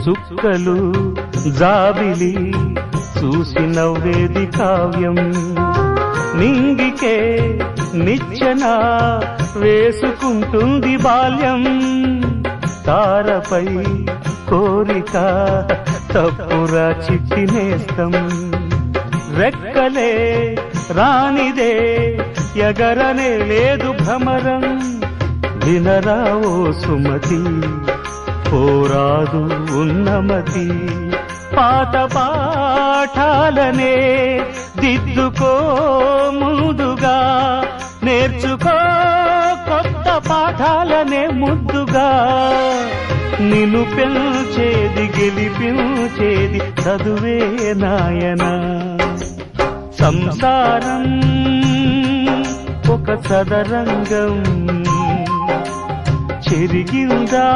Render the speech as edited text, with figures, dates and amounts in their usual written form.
చుక్కలు జాబిలి చూసి నవ్వేది కావ్యం నింగికే నిచ్చెన వేసుకుంటుంది బాల్యం తారపై కోరిక తప్పురా చిక్కినేస్తం రెక్కలే రానిదే ఎగరనే లేదు భ్రమరం వినరా ఓ సుమతి పోరాదు ఉన్నమతి పాత పాఠాలనే దిద్దుకో ముందుగా నేర్చుకో కొత్త పాఠాలనే ముద్దుగా నిన్ను పెంచేది గెలిపించేది చదువే నాయనా సంసారం ఒక సదరంగం చెరిగిందా